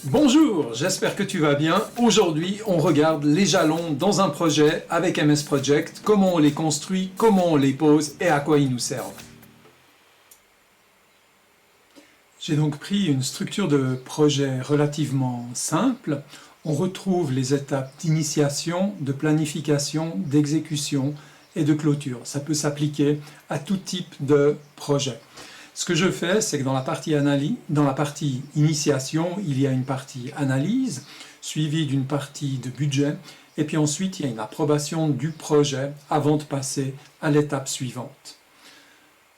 Bonjour, j'espère que tu vas bien. Aujourd'hui, on regarde les jalons dans un projet avec MS Project, comment on les construit, comment on les pose et à quoi ils nous servent. J'ai donc pris une structure de projet relativement simple. On retrouve les étapes d'initiation, de planification, d'exécution et de clôture. Ça peut s'appliquer à tout type de projet. Ce que je fais, c'est que dans la partie initiation, il y a une partie analyse, suivie d'une partie de budget, et puis ensuite il y a une approbation du projet avant de passer à l'étape suivante.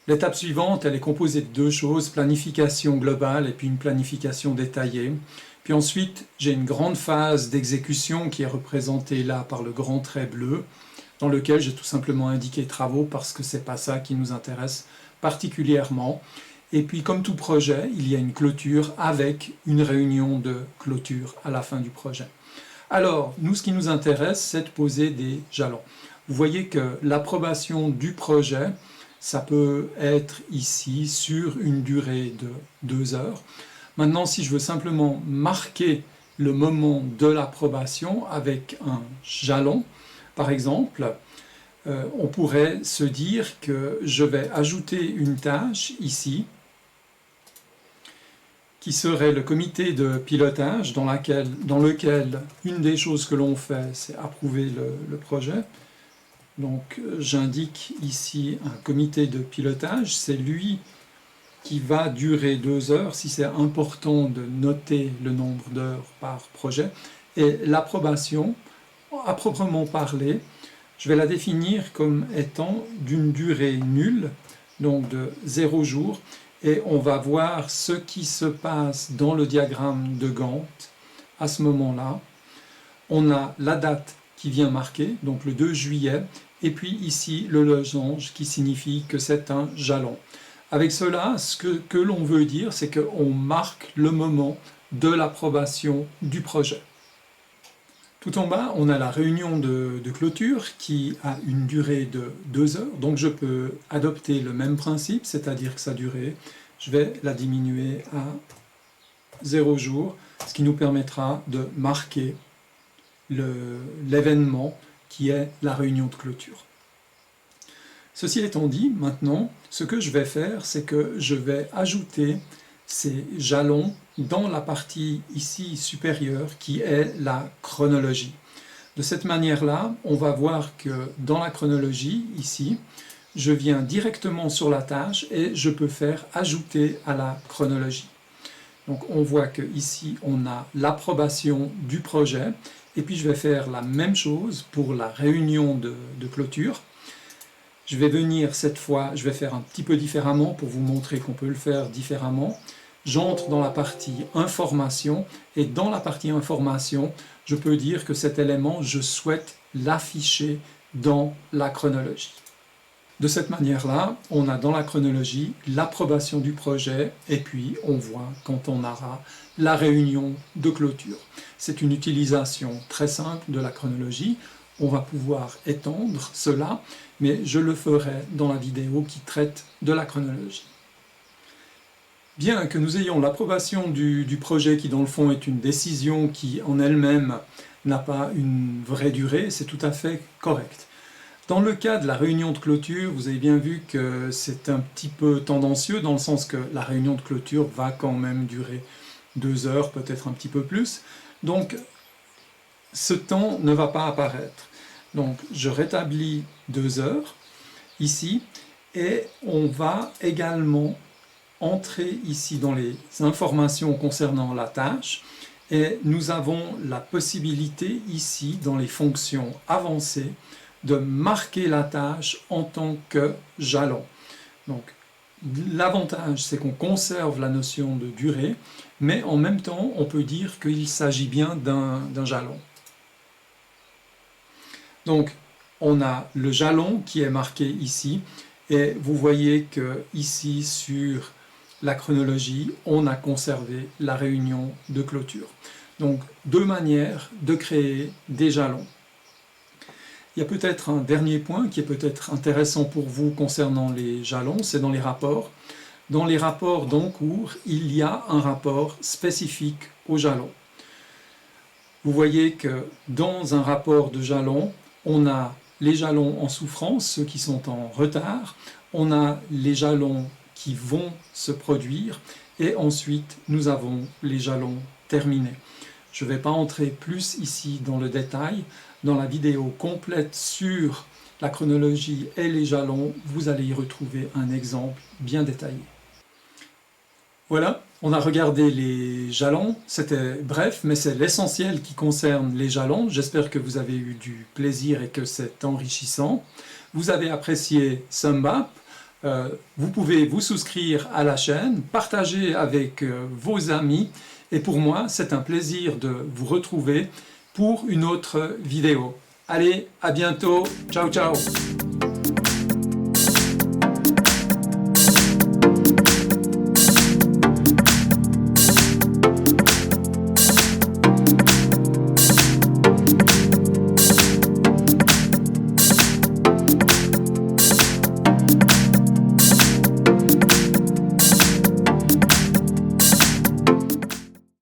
L'étape suivante, elle est composée de deux choses, planification globale et puis une planification détaillée. Puis ensuite, j'ai une grande phase d'exécution qui est représentée là par le grand trait bleu, dans lequel j'ai tout simplement indiqué travaux parce que c'est pas ça qui nous intéresse particulièrement. Et puis comme tout projet, il y a une clôture avec une réunion de clôture à la fin du projet. Alors, nous, ce qui nous intéresse, c'est de poser des jalons. Vous voyez que l'approbation du projet, ça peut être ici sur une durée de 2 heures. Maintenant, si je veux simplement marquer le moment de l'approbation avec un jalon, par exemple, on pourrait se dire que je vais ajouter une tâche ici, qui serait le comité de pilotage dans lequel une des choses que l'on fait, c'est approuver le projet. Donc j'indique ici un comité de pilotage, c'est lui qui va durer 2 heures, si c'est important de noter le nombre d'heures par projet. Et l'approbation, à proprement parler, je vais la définir comme étant d'une durée nulle, donc de 0 jours, et on va voir ce qui se passe dans le diagramme de Gantt à ce moment-là. On a la date qui vient marquer, donc le 2 juillet, et puis ici le losange qui signifie que c'est un jalon. Avec cela, ce que l'on veut dire, c'est qu'on marque le moment de l'approbation du projet. Tout en bas, on a la réunion de clôture qui a une durée de 2 heures, donc je peux adopter le même principe, c'est-à-dire que sa durée, je vais la diminuer à 0 jours, ce qui nous permettra de marquer l'événement qui est la réunion de clôture. Ceci étant dit, maintenant, ce que je vais faire, c'est que je vais ajouter ces jalons dans la partie ici supérieure qui est la chronologie. De cette manière-là, on va voir que dans la chronologie, ici, je viens directement sur la tâche et je peux faire ajouter à la chronologie. Donc on voit que ici on a l'approbation du projet et puis je vais faire la même chose pour la réunion de clôture. Je vais venir cette fois, je vais faire un petit peu différemment pour vous montrer qu'on peut le faire différemment. J'entre dans la partie information et dans la partie information, je peux dire que cet élément, je souhaite l'afficher dans la chronologie. De cette manière-là, on a dans la chronologie l'approbation du projet et puis on voit quand on aura la réunion de clôture. C'est une utilisation très simple de la chronologie. On va pouvoir étendre cela, mais je le ferai dans la vidéo qui traite de la chronologie. Bien que nous ayons l'approbation du projet qui dans le fond est une décision qui en elle-même n'a pas une vraie durée, c'est tout à fait correct. Dans le cas de la réunion de clôture, vous avez bien vu que c'est un petit peu tendancieux dans le sens que la réunion de clôture va quand même durer 2 heures, peut-être un petit peu plus. Donc ce temps ne va pas apparaître. Donc je rétablis 2 heures ici et on va également entrer ici dans les informations concernant la tâche et nous avons la possibilité ici dans les fonctions avancées de marquer la tâche en tant que jalon. Donc l'avantage c'est qu'on conserve la notion de durée mais en même temps on peut dire qu'il s'agit bien d'un jalon. Donc on a le jalon qui est marqué ici et vous voyez que ici sur la chronologie, on a conservé la réunion de clôture. Donc, deux manières de créer des jalons. Il y a peut-être un dernier point qui est peut-être intéressant pour vous concernant les jalons, c'est dans les rapports. dans les rapports d'encours, il y a un rapport spécifique aux jalons. Vous voyez que dans un rapport de jalons, on a les jalons en souffrance, ceux qui sont en retard, on a les jalons qui vont se produire, et ensuite nous avons les jalons terminés. Je ne vais pas entrer plus ici dans le détail. Dans la vidéo complète sur la chronologie et les jalons, vous allez y retrouver un exemple bien détaillé. Voilà, on a regardé les jalons, c'était bref, mais c'est l'essentiel qui concerne les jalons. J'espère que vous avez eu du plaisir et que c'est enrichissant. Vous avez apprécié SumBap. Vous pouvez vous souscrire à la chaîne, partager avec vos amis, et pour moi, c'est un plaisir de vous retrouver pour une autre vidéo. Allez, à bientôt, ciao ciao!